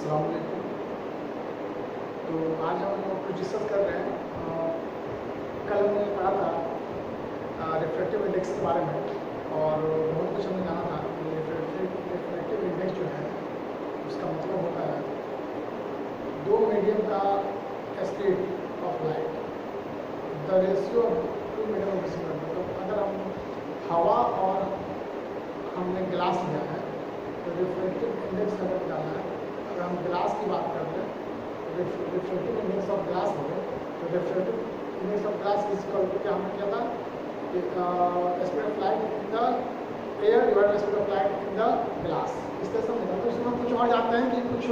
अस्सलाम वालेकुम। तो आज हम कुछ डिस्कस कर रहे हैं। कल हमने पढ़ा था रिफ्रैक्टिव इंडेक्स के बारे में और बहुत कुछ हमने जाना था कि रिफ्रैक्टिव इंडेक्स जो है उसका मतलब होता है दो मीडियम का speed of light, the ratio of two medium of speed. मतलब अगर हम हवा और हमने गिलास लिया है तो रिफ्रैक्टिव इंडेक्स अगर निकालना है, अगर हम गिलास की बात करते हैं तो रिफ्रैक्टिव इंडेक्स ऑफ ग्लास हो गए, तो refractive index of glass is equal to क्या हमने किया था कि speed of light in the air divided by speed of light in the glass. इस तरह से हम निकालते हैं। उसमें हम कुछ और जानते हैं कि कुछ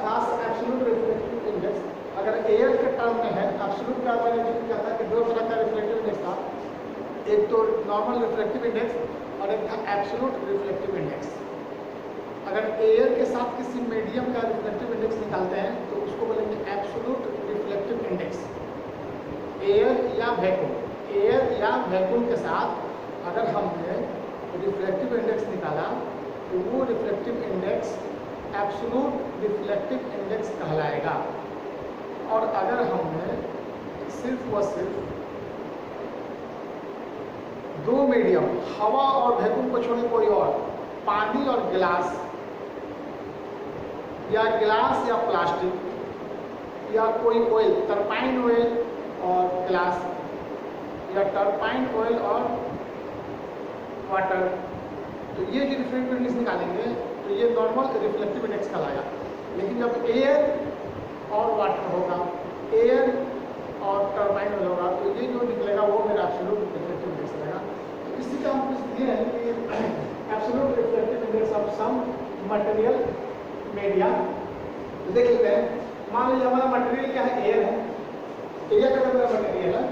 खास एब्सोल्यूट रिफ्रैक्टिव इंडेक्स अगर एयर के टर्म में है। एब्सोल्यूट का मैंने जो किया था कि दो तरह का रिफ्रैक्टिव इंडेक्स था, एक तो नॉर्मल रिफ्रैक्टिव इंडेक्स और एक था एब्सोल्यूट रिफ्लेक्टिव इंडेक्स। अगर एयर के साथ किसी मीडियम का रिफ्लेक्टिव इंडेक्स निकालते हैं तो उसको बोलेंगे एब्सोल्यूट रिफ्लेक्टिव इंडेक्स। एयर या वैक्यूम के साथ अगर हमने रिफ्लेक्टिव इंडेक्स निकाला तो वो reflective index absolute reflective index कहलाएगा। और अगर हमने सिर्फ व सिर्फ दो मीडियम हवा और वैक्यूम को छोड़े कोई और, पानी और गिलास या गिलास या प्लास्टिक या कोई ऑयल, टरपाइन ऑयल और गिलास या टरपाइन ऑयल और वाटर, तो ये जो रिफ्लेक्टिव इंडेक्स निकालेंगे तो ये नॉर्मल रिफ्लेक्टिव इंडेक्स कहलाएगा। लेकिन जब एयर और वाटर होगा, एयर और टरबाइन ऑयल होगा, तो ये जो निकलेगा वो मेरा एब्सोल्यूट रिफ्लेक्टिव इंडेक्स रहेगा। तो इसी का हम कुछ दिए हैं कि absolute reflective index of some material media. तो देख लेते हैं। मान लीजिए हमारा मटेरियल क्या है, एयर है। एयर का मेरा मटेरियल है,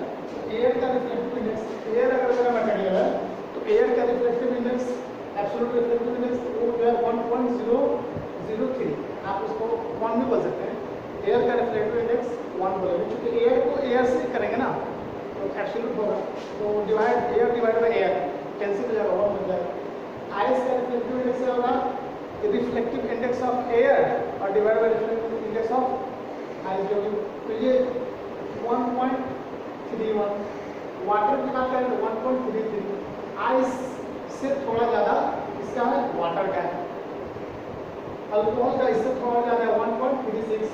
एयर का रिफ्लेक्टिव इंडेक्स, एयर अगर मेरा मटेरियल है तो एयर का reflective index absolute reflective index वो जो है 1.003, आप उसको 1 भी बोल सकते हैं। एयर का रिफ्लेक्टिव इंडेक्स 1 बोलेंगे, क्योंकि एयर को एयर से करेंगे ना तो एब्सोल्यूट होगा, तो divide air divide by air cancel हो जाएगा, 1 मिल जाएगा। आईएस का रिफ्लेक्टिव इंडेक्स क्या होगा, रिफ्लेक्टिव इंडेक्स ऑफ एयर और divide by reflective index of ice जो भी, तो ये 1.31। वाटर की बात करें तो 1.33, आइस से थोड़ा ज़्यादा इसका है वाटर का है। अल्कोहल का इससे थोड़ा ज़्यादा है 1.36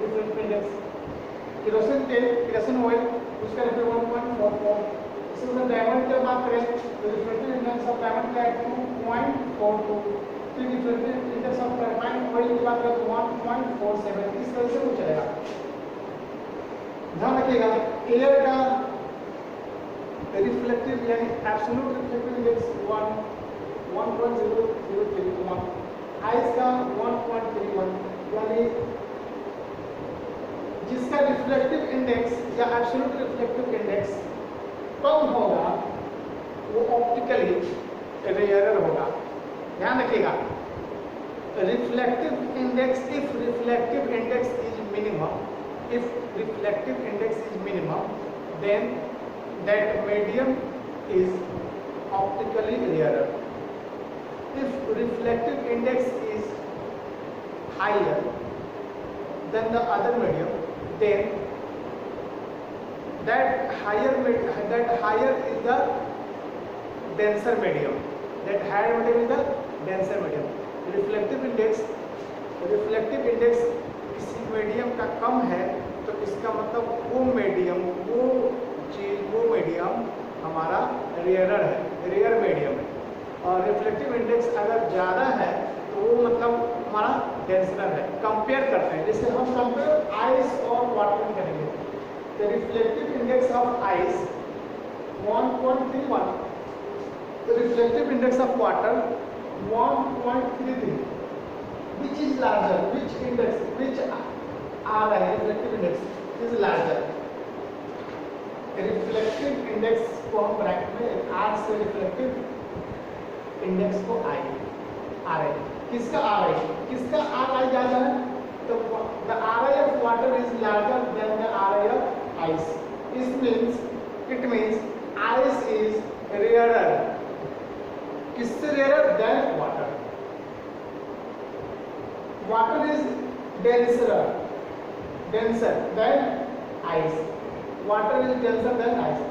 रिफ्लेक्टिव इंडेक्स। केरोसिन तेल, केरोसिन ऑयल उसका रिफ्लेक्टिव 1.44। इसी तरह डायमंड की बात करें तो रिफ्लेक्टिव इंडेक्स ऑफ डायमंड का है 2.42। फिर reflective index of turbine oil की बात करें तो 1.47। इस तरह से वो चलेगा। ध्यान रखिएगा, एयर का रिफ्लेक्टिव यानी एब्सोल्यूट रिफ्लेक्टिव इंडेक्स 1.0031, आइस का 1.31, यानी जिसका रिफ्लेक्टिव इंडेक्स या एब्सोल्यूट रिफ्लेक्टिव इंडेक्स कम होगा वो ऑप्टिकली रेयरर होगा। ध्यान रखिएगा, reflective index if reflective index is minimum, if reflective index is minimum, then that medium is optically rarer. If reflective index is higher than the other medium, then that higher is the denser medium. That higher medium is the denser medium. Reflective index किसी medium का कम है तो इसका मतलब वो medium हमारा rarer है, rare medium है। और रिफ्लेक्टिव इंडेक्स अगर ज़्यादा है तो वो मतलब हमारा डेंसर है। कंपेयर करते हैं, जैसे हम कंपेयर आइस और वाटर में करेंगे तो reflective index of ice 1.31, reflective index of water 1.33। Which is larger? Which index? Which reflective index is larger? Reflective index को हम ब्रैकेट में R से रिफ्लेक्टिव इंडेक्स को I RI, किसका RI, किसका RI ज़्यादा है, तो the RI of water is larger than the RI of ice. It means ice is rarer. किससे rarer than water? Water is denser than ice. Water is denser than ice.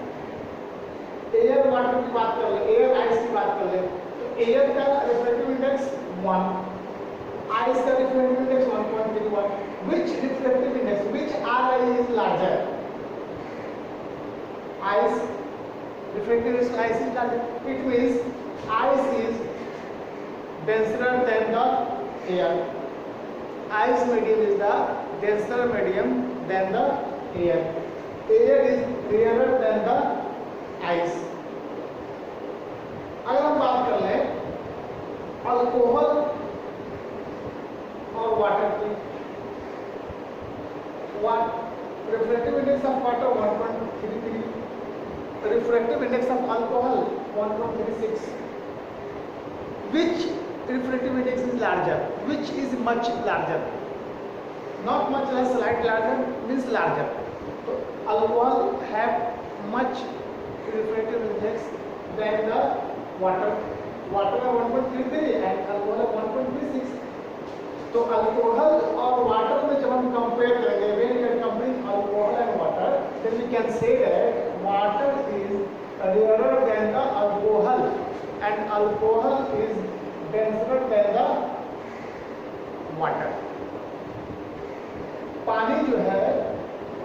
Air water की बात कर ले, air ice की बात कर ले, तो एयर का रिफ्रैक्टिव इंडेक्स 1, आइस का refractive index 1.31. Which refractive index, which RI is larger? Ice refractive index ice is larger. It means ice is denser than the air. Ice medium is the denser medium than the air. Air is rarer than the ice. अगर हम बात कर लें alcohol और water की, refractive index of water 1.33, refractive index of alcohol 1.36. Which refractive index is larger? Which is much larger? Not much less, slight larger means larger. So alcohol have much refractive index than the water. Water है 1.33 and alcohol है 1.36. तो alcohol और water में जब हम compare करेंगे, when we are comparing alcohol and water, then we can say that water is rarer than the alcohol and alcohol is denser than the water. पानी जो है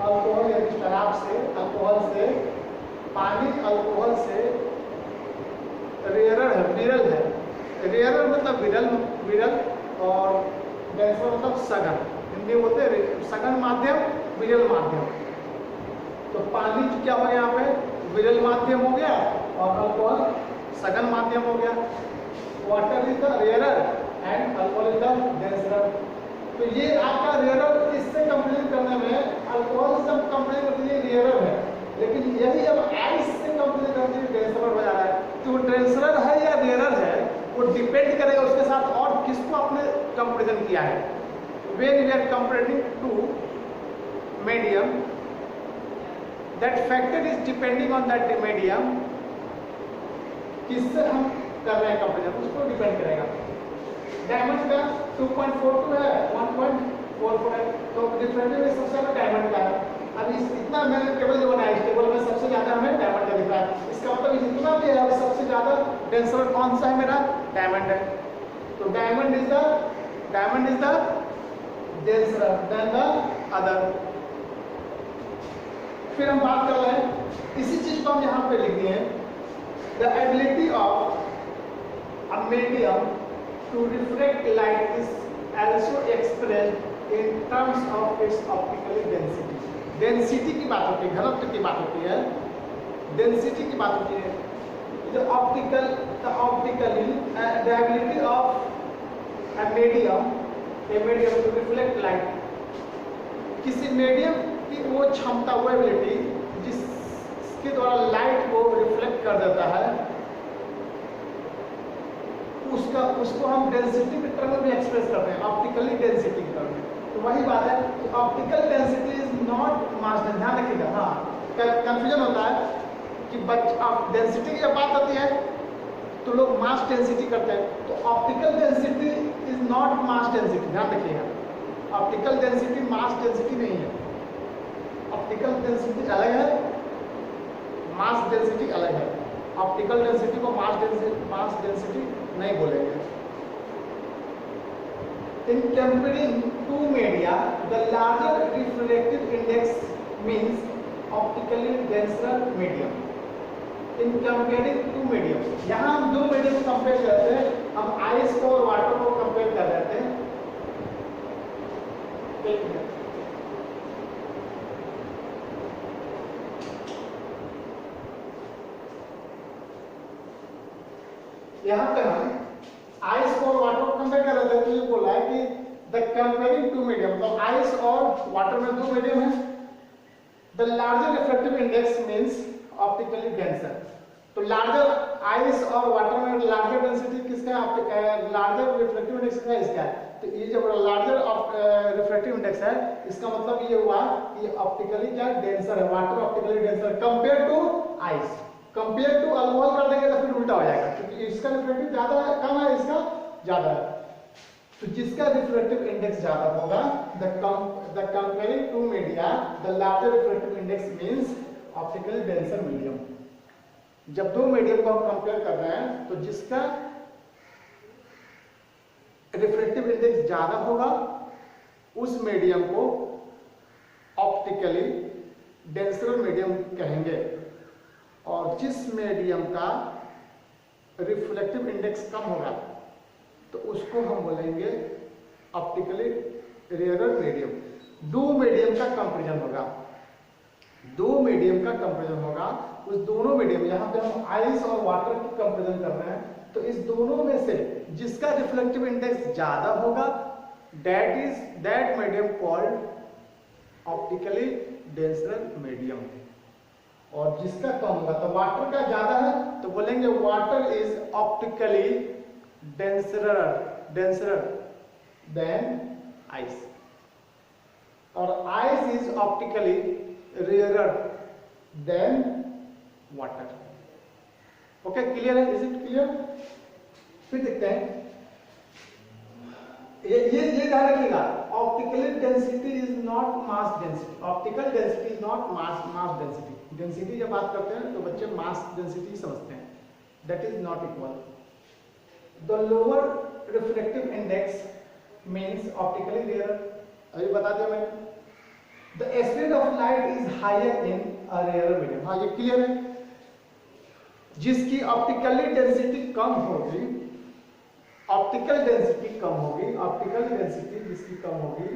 अल्कोहल यानी शराब से, अल्कोहल से, पानी अल्कोहल से रेयर है, विरल है. रेयर मतलब विरल और डेंसर मतलब सघन. हिंदी में बोलते हैं सघन माध्यम, विरल माध्यम. तो पानी क्या हो गया यहाँ पे विरल माध्यम हो गया और अल्कोहल सघन माध्यम हो गया. Water is the rarer and alcohol is the denser. तो ये आपका रेयरर इससे कंपेयर करने में अल्कोहल से कंपेयर करते हैं रेयरर है, लेकिन यही अब आइस से कंपेयर करते हैं डेंसर हो जा रहा है. तो डेंसर है या रेयरर है वो डिपेंड करेगा उसके साथ और किसको आपने कंपेरिजन किया है. When we are comparing two medium, that factor is depending on that medium. किससे हम कर रहे हैं कंपेरिजन उसको डिपेंड करेगा. डायमंड का 2.42 है, 1.44 है, तो डिफरेंट में सबसे ज्यादा डायमंड का है. अब इतना मैंने टेबल जो बनाया, इस टेबल में सबसे ज्यादा हमें डायमंड का दिख रहा है. इसका मतलब जितना भी है सबसे ज्यादा डेंसर कौन सा है मेरा? डायमंड है. तो diamond is the denser then the other. फिर हम बात कर रहे हैं इसी चीज को हम यहाँ पे लिख दिए, the ability of a medium to reflect light is also expressed in terms of its optical density. Density की बात होती है, घनत्व की बात होती है, डेंसिटी की बात होती है. the optically the ability of a medium to reflect light. किसी मीडियम की वो क्षमता, वो एबिलिटी जिसके द्वारा लाइट को रिफ्लेक्ट कर देता है, उसको हम डेंसिटी के टर्म में भी एक्सप्रेस करते हैं, ऑप्टिकली डेंसिटी के टर्म में. तो वही बात है कि ऑप्टिकल डेंसिटी इज नॉट मास. ध्यान रखिएगा, हाँ कंफ्यूजन होता है कि डेंसिटी की जब बात आती है तो लोग मास डेंसिटी करते हैं. तो optical density is not mass density. ध्यान रखिएगा, ऑप्टिकल डेंसिटी मास डेंसिटी नहीं है. ऑप्टिकल डेंसिटी अलग है, मास डेंसिटी अलग है. ऑप्टिकल डेंसिटी को मास डेंसिटी नहीं बोलेंगे. In comparing two media, the larger refractive index means optically denser medium. In comparing two medium, यहाँ हम दो मीडियम को कंपेयर करते हैं, हम आइस को और वाटर को कंपेयर कर रहे हैं. एक मिनट, यहाँ पे हम आइस और वाटर को कंपेयर कर रहे थे. तो ये बोला है कि द कंपेयरिंग टू मीडियम, तो आइस और वाटर में दो मीडियम है. The larger refractive index means optically denser. तो लार्जर आइस और वाटर में लार्जर डेंसिटी किसका है? लार्जर रिफ्रैक्टिव इंडेक्स का इसका है. तो ये जब लार्जर रिफ्रैक्टिव इंडेक्स है, इसका मतलब ये हुआ कि ऑप्टिकली क्या डेंसर है, water optically denser compare to ice. Compare to alcohol कर देंगे तो फिर उल्टा हो जाएगा, क्योंकि इसका रिफ्रैक्टिव ज्यादा है, कम है, इसका ज्यादा है. तो जिसका रिफ्रैक्टिव इंडेक्स ज्यादा होगा, the comparing two media the larger refractive index means optically denser medium. जब दो मीडियम को हम कंपेयर कर रहे हैं तो जिसका रिफ्रैक्टिव इंडेक्स ज्यादा होगा उस मीडियम को ऑप्टिकली डेंसर मीडियम कहेंगे, और जिस मीडियम का रिफ्लेक्टिव इंडेक्स कम होगा तो उसको हम बोलेंगे ऑप्टिकली रेयरर मीडियम। दो मीडियम का कंपैरिजन होगा, दो मीडियम का कंपैरिजन होगा, उस दोनों मीडियम, यहाँ पे हम आइस और वाटर की कंपैरिजन कर रहे हैं, तो इस दोनों में से जिसका रिफ्लेक्टिव इंडेक्स ज्यादा होगा that medium called optically denser medium, और जिसका कम होगा, तो वाटर का ज्यादा है तो बोलेंगे water is optically denser than ice, और ice is optically rarer than water. Okay, clear है? Is it clear? फिर देखते हैं, ये ध्यान रखिएगा, optically density is not mass density, optical density is not mass density. Density जब बात करते हैं तो बच्चे मास डेंसिटी समझते हैं, that is not equal. The lower refractive index means optically rare, अभी बता दिया मैंने। The speed of light is higher in a rare medium, हाँ ये क्लियर है। जिसकी ऑप्टिकली डेंसिटी कम होगी, ऑप्टिकल डेंसिटी कम होगी, ऑप्टिकल डेंसिटी जिसकी कम होगी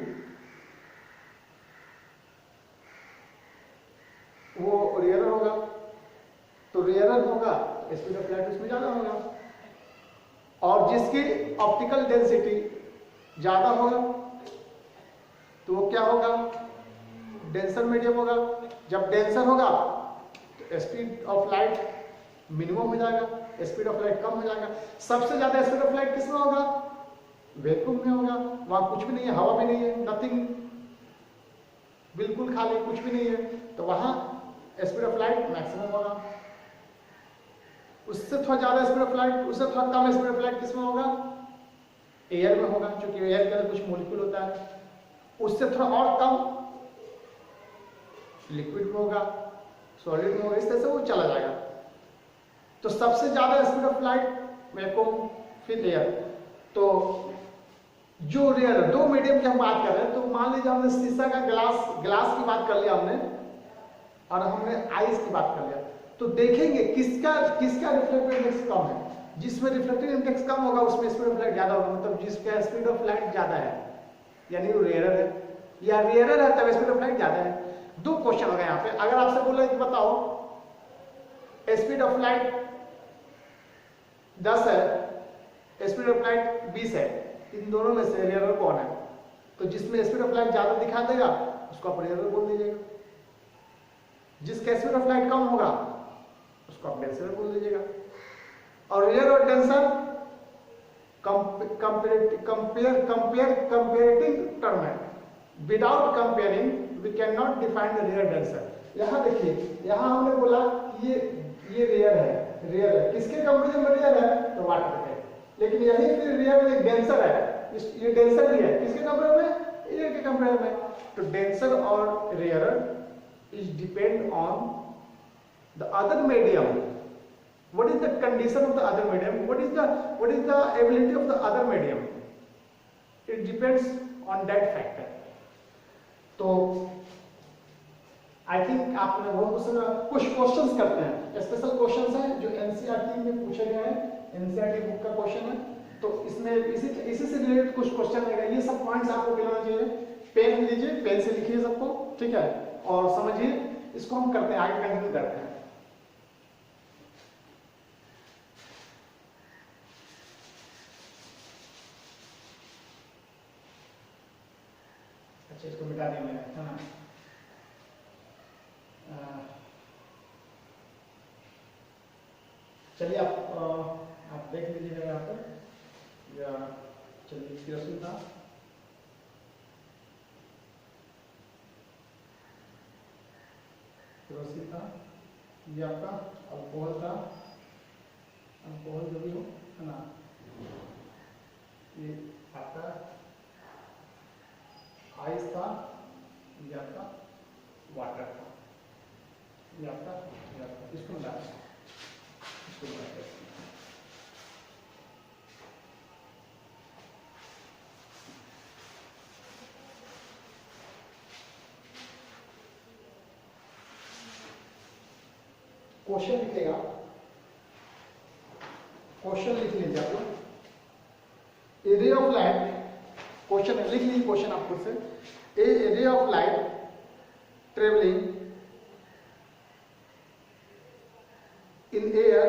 वो रेयरर होगा, तो रेयरर होगा स्पीड ऑफ लाइट उसमें ज्यादा होगा, और जिसकी ऑप्टिकल डेंसिटी ज्यादा होगा तो वो क्या होगा? डेंसर मीडियम होगा। जब डेंसर होगा तो स्पीड ऑफ लाइट मिनिमम हो जाएगा, स्पीड ऑफ लाइट कम हो जाएगा। सबसे ज्यादा स्पीड ऑफ लाइट किसमें होगा? वैक्यूम में होगा, वहां कुछ भी नहीं है, हवा भी नहीं है, नथिंग, बिल्कुल खाली, कुछ भी नहीं है, तो वहां स्पीड ऑफ लाइट मैक्सिमम होगा। उससे थोड़ा ज्यादा स्पीड ऑफ लाइट, उससे थोड़ा कम स्पीड ऑफ लाइट किसमें होगा? एयर में होगा, क्योंकि एयर के अंदर कुछ मॉलिक्यूल होता है। उससे थोड़ा और कम लिक्विड में होगा, सॉलिड में होगा, इस तरह से वो चला जाएगा। तो सबसे ज्यादा स्पीड ऑफ लाइट वैक्यूम, फिर एयर। तो जो रेयर, दो मीडियम की हम बात कर रहे हैं, तो मान लीजिए हमने शीशा का ग्लास की बात कर लिया हमने, और हमने आइस की बात कर लिया, तो देखेंगे किसका रिफ्लेक्टिव इंडेक्स कम है। जिसमें रिफ्लेक्टिव इंडेक्स कम होगा उसमें स्पीड ऑफ लाइट ज्यादा होगा, मतलब जिसका स्पीड ऑफ लाइट ज्यादा है यानी वो रेयरर है, या रेयरर है तब स्पीड ऑफ लाइट ज्यादा है। दो क्वेश्चन हो गए यहाँ पे। अगर आपसे बोला कि बताओ स्पीड ऑफ लाइट 10 है, स्पीड ऑफ लाइट 20 है, इन दोनों में से रेयरर कौन है? तो जिसमें स्पीड ऑफ लाइट ज्यादा दिखा देगा उसको आप रेयरर बोल दीजिएगा, जिसका स्पीड ऑफ लाइट कम होगा उसको आप डेंसर बोल दीजिएगा। और रेयर और डेंसर कंपेरेटिंग टर्म है, without comparing we can not define the rare denser. यहाँ देखिए, यहाँ हमने बोला ये रेयर है, किसके कंपेरिजन में रेयर है? तो वाटर है। लेकिन यही फिर रेयर एक डेंसर है, ये डेंसर भी है, किसके कंपेयर में? एयर के कंपेयर में। तो डेंसर और rare is depend on the other medium. What is the condition of the other medium? What is the ability of the other medium? It depends on that factor. तो I think आपने बहुत कुछ questions करते हैं, special questions हैं जो NCERT में पूछे गए हैं, एनसीईआरटी बुक का क्वेश्चन है, तो इसमें इसी से रिलेटेड कुछ क्वेश्चन आएगा। ये सब पॉइंट्स आपको मिलाना चाहिए। पेन लीजिए, पेन से लिखिए सबको, ठीक है, और समझिए। इसको हम करते हैं, आगे कंटिन्यू करते हैं। अच्छा, इसको मिटा दिया मैंने, है ना। चलिए आप देख लीजिएगा यहाँ पर, या चलिए केरोसिन था, केरोसिन था, ये आपका अल्कोहल था, अल्कोहल जो भी हो, है ना, ये आपका आइस था, ये आपका वाटर था, ये आपका इसको मिला, इसको मिला। क्वेश्चन लिखेगा, क्वेश्चन लिख लीजिए आप लोग। ए रे ऑफ लाइट, क्वेश्चन लिख लीजिए क्वेश्चन आप खुद से। A ray of light travelling in air,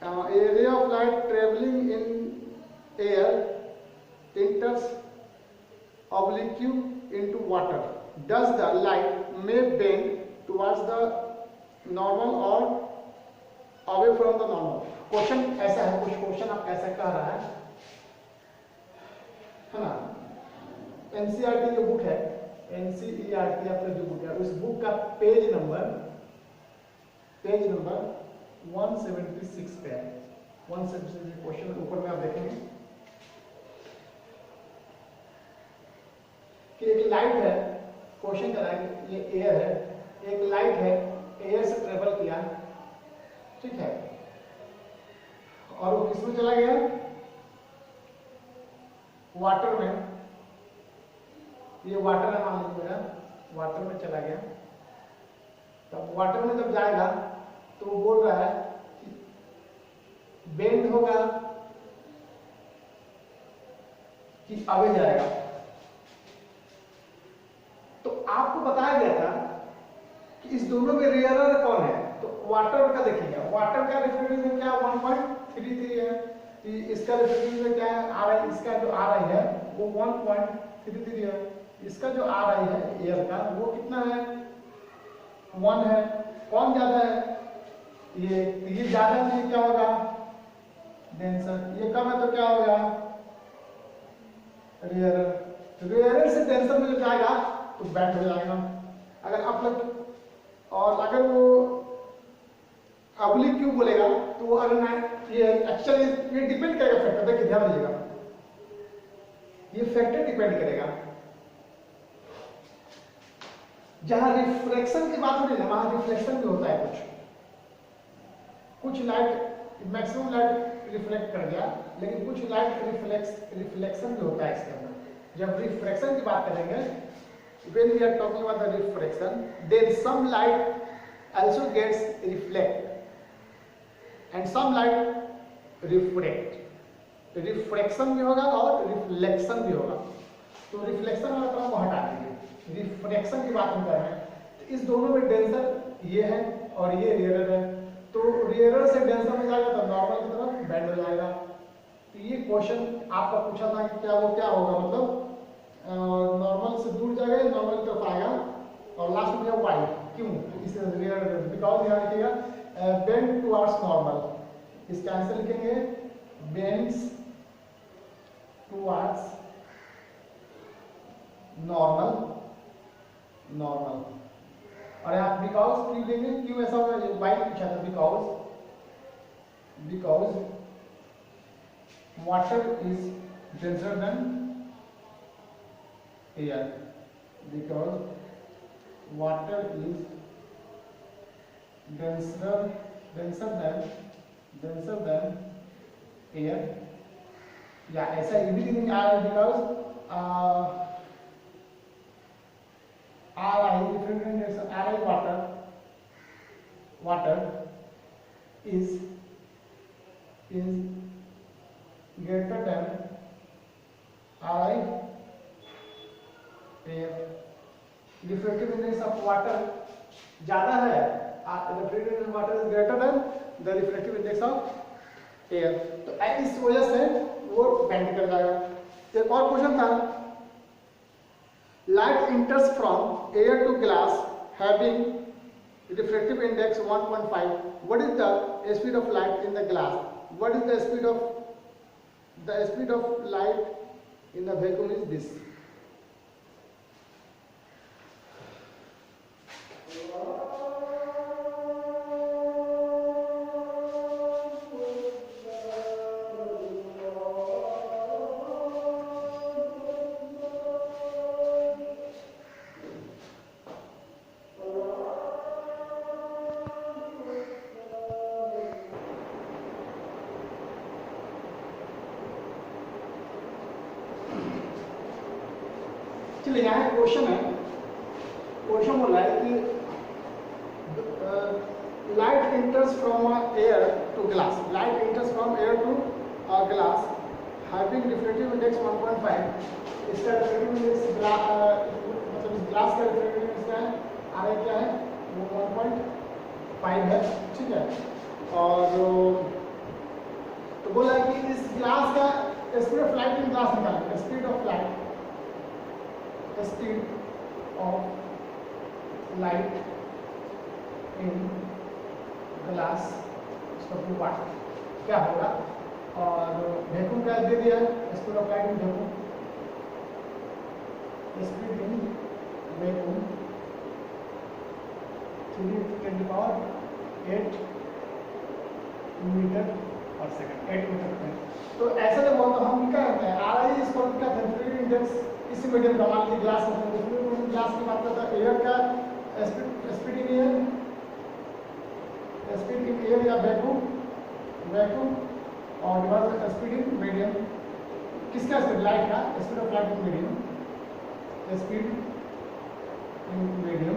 a ray of light traveling in air enters oblique into water. Does the light may bend towards the normal or away from the normal? Question ऐसा है, कुछ question आप ऐसा कह रहा है ना। NCERT जो बुक है, एनसीईआरटी आपका जो बुक है, उस बुक का पेज नंबर 176 पे है। 176 क्वेश्चन ऊपर में आप देखेंगे कि एक लाइट है, क्वेश्चन कर रहा है कि ये एयर है, एक लाइट है, एयर से ट्रेवल किया, ठीक है, और वो किसमें चला गया, वाटर में। ये वाटर है, मान लीजिए मेरा वाटर में चला गया। तब वाटर में जब जाएगा तो वो बोल रहा है कि बेंड होगा कि आगे जाएगा। तो आपको बताया गया था कि इस दोनों में रेयरर कौन है, तो वाटर का देखिएगा, वाटर का रिफ्रेक्टिव क्या 1.33 है, इसका रिफ्रेक्टिव क्या है आ रहा है, इसका जो आ रही है वो 1.33 है, इसका जो आ रही है एयर का वो कितना है 1 है। कौन ज्यादा है, ये ज्यादा नहीं, क्या होगा डेंसर, ये कम है तो क्या होगा रेयरर। रेयरर से डेंसर में जो जाएगा तो बैंड हो जाएगा। अगर आप लोग, और अगर वो ऑब्लिक क्यों बोलेगा तो वो अगर ये एक्चुअली ये डिपेंड करेगा फैक्टर, देखिए ध्यान दीजिएगा, ये फैक्टर डिपेंड करेगा। जहां रिफ्लेक्शन की बात हो रही है ना, वहां रिफ्लेक्शन भी होता है, कुछ लाइट, मैक्सिमम लाइट रिफ्लेक्ट कर गया, लेकिन कुछ लाइट रिफ्लेक्शन भी होता है इसके अंदर। जब रिफ्रैक्शन की बात करेंगे, when we are talking about the refraction, then some light also gets reflect and some light refract। Refraction भी होगा और रिफ्लेक्शन भी होगा। तो रिफ्लेक्शन वाला टर्म को हटा दीजिए, रिफ्रैक्शन की बात हम कर रहे हैं। तो इस दोनों में डेंसर ये है और ये रेयरर है, तो रेयरर से डेंसर में जाएगा तो नॉर्मल की तरफ बेंड हो जाएगा। तो ये क्वेश्चन आपका पूछा था कि क्या वो क्या होगा, मतलब नॉर्मल से दूर जाएगा या नॉर्मल की तरफ आएगा, और लास्ट में वाई क्यों, इस रेयरर बिकॉज यहाँ लिखिएगा बेंड टुवर्ड्स नॉर्मल। इसका आंसर लिखेंगे बेंड्स टुवर्ड्स नॉर्मल, नॉर्मल। और यहाँ बिकॉज क्यों देंगे, क्यों ऐसा होगा, वाई पूछा था, because water is denser then air, because water is denser than air, या ऐसा ये भी नहीं आ रहा है because water is greater than Ri air। Refractive index of water ज्यादा है, refractive index of water is greater than the refractive index of air. तो इस वजह से वो बेंड कर जाएगा। एक और क्वेश्चन था, light enters from air to glass having refractive index 1.5, what is the speed of light in the glass, what is the speed of light in the vacuum is this। चलिए यहाँ question है, question बोला है कि light enters from air to glass, light enters from air to glass having refractive index 1.5, इसका refractive index मतलब इस glass का रिफ्रैक्टिव इंडेक्स क्या है, आगे क्या है वो 1.5 है, ठीक है। और तो बोला है कि इस ग्लास का speed of light in glass निकालेंगे, speed of light, speed of light in glass, उसका टू पार्ट क्या होगा, और वैक्यूम क्या दे दिया, speed of light in vacuum, speed in vacuum 3×10⁸ metre पर सेकंड, 8 मीटर पर सेकंड। तो ऐसा जब होता है हम क्या करते हैं, आर आई इसको क्या रिफ्रैक्टिव इंडेक्स इसी मीडियम का, मान लीजिए ग्लास में, ग्लास की बात करता है, एयर का speed in air, speed in air या वैक्यूम, वैक्यूम और डिवाइड स्पीड इन मीडियम, किसका स्पीड, लाइट का, speed of light in medium, speed in medium,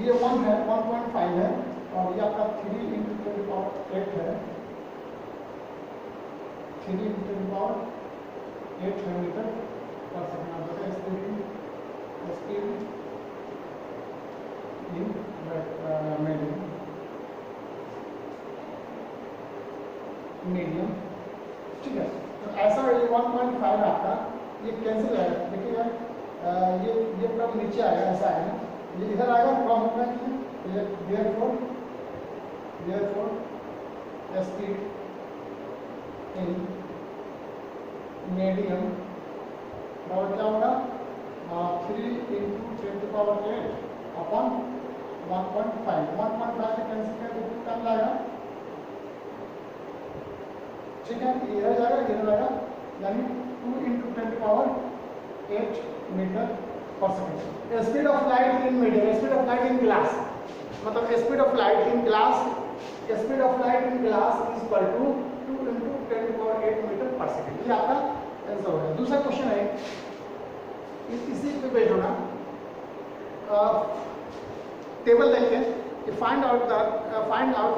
ये 1 है, 1.5 है, और ये आपका 3×10⁸ है, 3×10⁸ मीटर पर सेकंड आता है स्पीड इन मीडियम, ठीक है। तो ऐसा ये 1.5 आपका ये कैंसिल आएगा, देखिएगा ये पूरा नीचे आएगा, ऐसा आएगा, ये इधर आएगा, क्रॉस होगा कि देयरफॉर स्पीड इन मीडियम और क्या होगा 3×10⁸ अपॉन 1.5, 1.5 से कैंसिल कर तो कम लाएगा, ठीक है, इधर जाएगा इधर आएगा, यानी 2×10⁸ मीटर पर second. Speed of light in medium, speed of light in glass, मतलब speed of light in glass, speed of light in glass is equal to 2×10⁸ metre पर सेकंड। ये आपका आंसर हो गया। दूसरा क्वेश्चन है इसी पे बेस्ड होगा, टेबल देखते हैं कि find out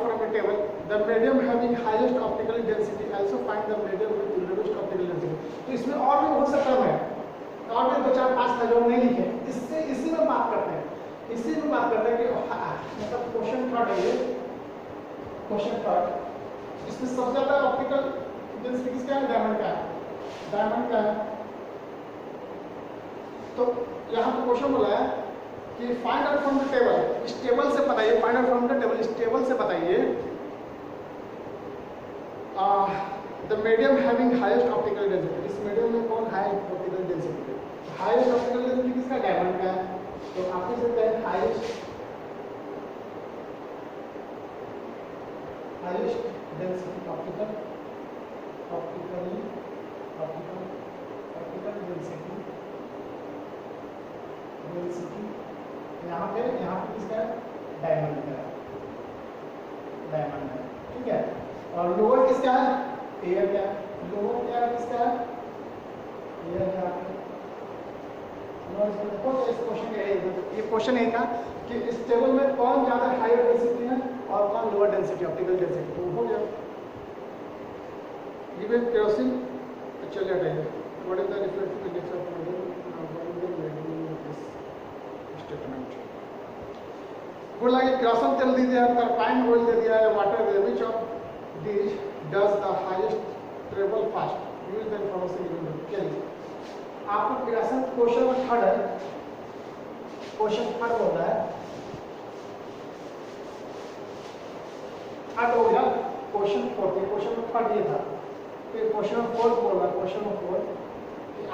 from A table the medium having highest optical density, also find the medium with lowest optical density. तो इसमें और भी बहुत सा टर्म है, और भी 2-4-5 था जो नहीं लिखे, इससे इसी में बात करते हैं, इसी में बात करते हैं कि मतलब क्वेश्चन थर्ड है ये, क्वेश्चन थर्ड, इसमें सबसे ज्यादा ऑप्टिकल डेंसिटी किसका है, डायमंड का है, डायमंड का है। तो यहाँ पे क्वेश्चन बोला है कि find out from the table, इस टेबल से बताइए, find out from the table, इस टेबल से बताइए the medium having highest optical density, इस मीडियम में कौन हाई ऑप्टिकल डेंसिटी है, हाईएस्ट ऑप्टिकल डेंसिटी किसका, डायमंड का है। तो आप इसे कहते हैं हाईएस्ट डेंसिटी ऑप्टिकल डेंसिटी यहाँ पे किसका है, डायमंड का है, डायमंड है, ठीक है। और लोअर किसका है, एयर का, लोअर क्या है किसका है, एयर का। इस क्वेश्चन का ये क्वेश्चन है का कि इस टेबल में कौन ज्यादा हायर डेंसिटी है और कौन लोअर डेंसिटी ऑप्टिकल डेंसिटी, तो हो गया। गिवन केरोसिन चल जाता है, what is the reflective index of statement. बोला कि केरोसिन तेल दे दिया, टर्पाइन ऑयल दे दिया है, वाटर दे दिया, which of this does the highest travel fast, use the information given. चलिए आपको केरोसिन क्वेश्चन थर्ड है, क्वेश्चन थर्ड होता है, थर्ड हो गया, क्वेश्चन फोर्थ, क्वेश्चन थर्ड ये था, फिर क्वेश्चन फोर्थ बोल रहा, क्वेश्चन फोर्थ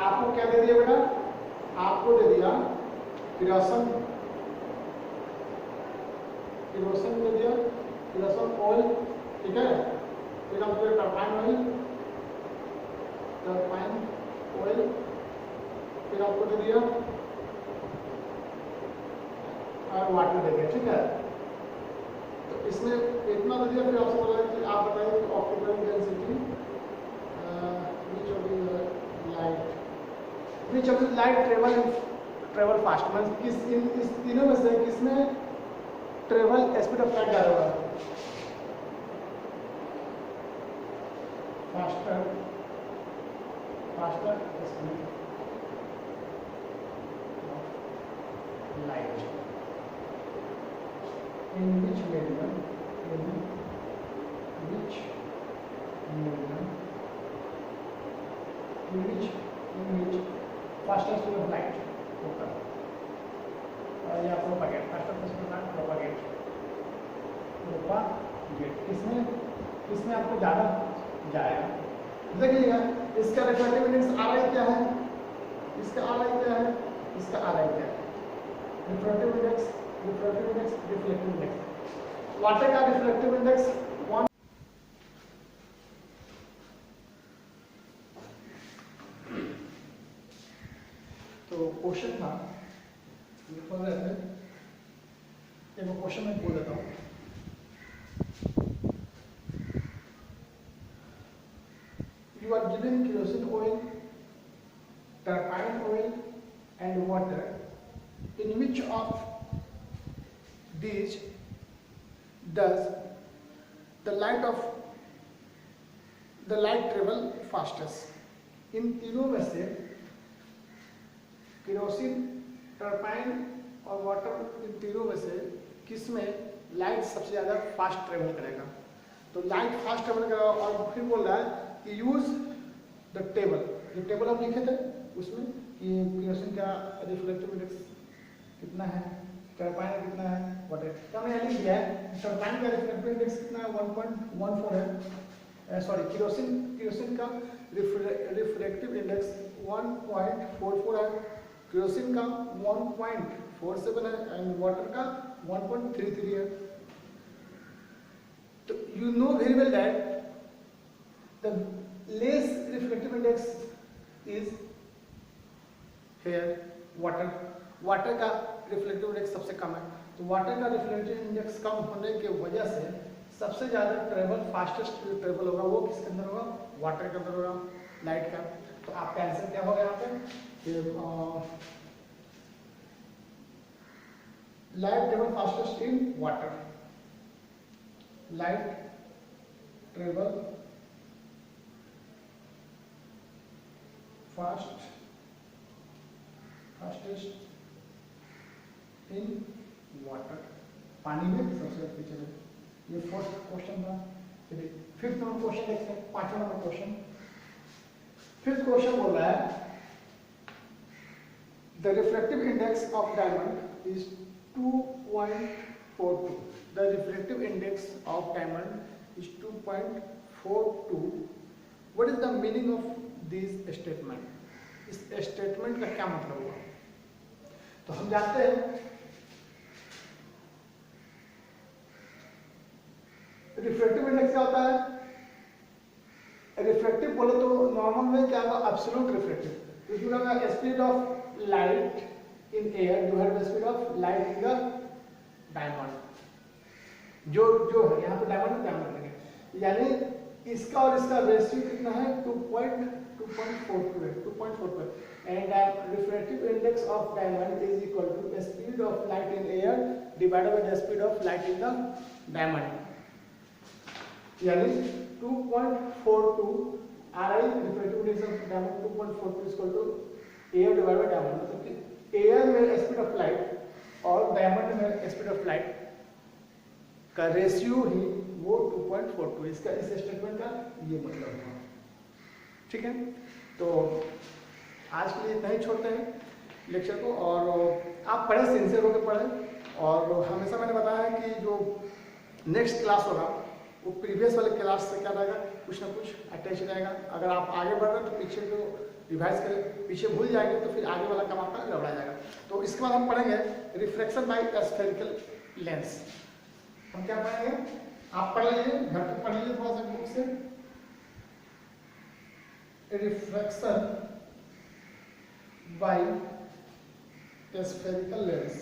आपको क्या दे दिया बेटा, आपको दे दिया केरोसिन दे दिया, केरोसिन ऑयल, ठीक है, फिर आपको टर्पाइन ऑयल, फिर आपको दे दिया और वाटर दे दिया, ठीक है। तो इसमें इतना दे दिया, फिर आपसे बोला कि आप बताइए कि optical density which of the light which of the light travel fast, मतलब किस इस तीनों में से किसमें ट्रेवल स्पीड ऑफ लाइट ज़्यादा होगा? Faster speed of light in which medium faster speed of light होगा, या propagate, faster speed of light propagate किसमें आपको ज़्यादा जाएगा? देखिएगा इसका रिफ्रैक्टिव इंडेक्स आर आई क्या है, इसका आर आई क्या है, इसका आर आई क्या है? Refractive index reflective index. Water का रिफ्लेक्टिव इंडेक्स 1। तो क्वेश्चन था, पढ़ रहे थे, एक क्वेश्चन मैं बोल देता हूँ। You are given kerosene oil, turbine oil and water. In which of these does the light travel fastest? इन तीनों में से केरोसिन, टर्बाइन और वाटर, इन तीनों में से किसमें लाइट सबसे ज़्यादा फास्ट ट्रेवल करेगा? तो लाइट फास्ट ट्रेवल करेगा। और फिर बोल रहा है कि यूज द टेबल, जो टेबल हम लिखे थे उसमें कि केरोसिन का रिफ्लेक्टिव इंडेक्स कितना है, टर्बाइन कितना है, वाटर का हमने लिख दिया है। टर्बाइन का रिफ्लेक्टिव इंडेक्स कितना है? 1.14 है। सॉरी, केरोसिन का रिफ्लेक्टिव इंडेक्स 1.44 है, केरोसिन का 1.47 है एंड वाटर का 1.33 है। तो you know very well that the less reflective index is here water का रिफ्लेक्टिव इंडेक्स सबसे कम है। तो वाटर का रिफ्लेक्टिव इंडेक्स कम होने के वजह से सबसे ज़्यादा ट्रेवल, फास्टेस्ट ट्रेवल होगा वो किसके अंदर होगा? वाटर के अंदर होगा, लाइट का। तो आपका आंसर क्या होगा यहाँ पे? Light travel fastest in water, light travel fastest in water, पानी में सबसे पीछे है। ये फोर्थ क्वेश्चन था। चलिए फिफ्थ नंबर क्वेश्चन देखते हैं, 5वां नंबर क्वेश्चन। फिफ्थ क्वेश्चन बोल रहा है the reflective index of diamond is 2.42। The reflective index of diamond is 2.42। What is the meaning of this statement? इस स्टेटमेंट का क्या मतलब हुआ? तो हम जानते हैं रिफ्लेक्टिव इंडेक्स क्या होता है? रिफ्लेक्टिव बोले तो नॉर्मल में क्या होगा? Absolute reflective. इसमें होगा speed of light in air divided by speed of light in the diamond. जो है यहाँ पे डायमंड क्या रखेंगे, यानी इसका और इसका रेशियो कितना है? 2.42 है, 2.42। And reflective index of diamond is equal to speed of light in air divided by the speed of light in the diamond, यानी 2.42 R I reflective index of diamond 2.42 is equal to air divided by diamond. मतलब कि एयर में speed of light और diamond में speed of light का ratio ही वो 2.42। इसका इस स्टेटमेंट का ये मतलब है। ठीक है, तो आज के लिए इतना ही छोड़ते हैं लेक्चर को। और आप पढ़े, सिंसियर होकर पढ़ें। और हमेशा मैंने बताया है कि जो नेक्स्ट क्लास होगा वो प्रीवियस वाले क्लास से क्या रहेगा, कुछ ना कुछ अटैच रहेगा। अगर आप आगे बढ़ रहे हैं तो पीछे जो रिवाइज करें, पीछे भूल जाएंगे तो फिर आगे वाला काम आपका गड़बड़ा जाएगा। तो इसके बाद हम पढ़ेंगे रिफ्लेक्शन बाय स्फेरिकल लेंस। हम क्या पढ़ेंगे, आप पढ़ लीजिए, घर पे पढ़ लीजिए थोड़ा सा बुक से। Reflection by spherical lens,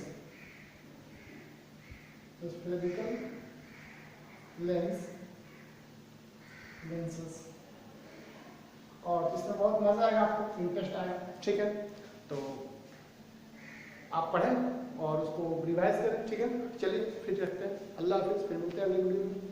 spherical lenses. और इसमें बहुत मजा आएगा, आपको इंटरेस्ट आएगा। ठीक है। तो आप पढ़ें और उसको रिवाइज करें, ठीक है। चलिए फिर रखते हैं, अल्लाह हाफिज़, फिर मिलते हैं अगली वीडियो में।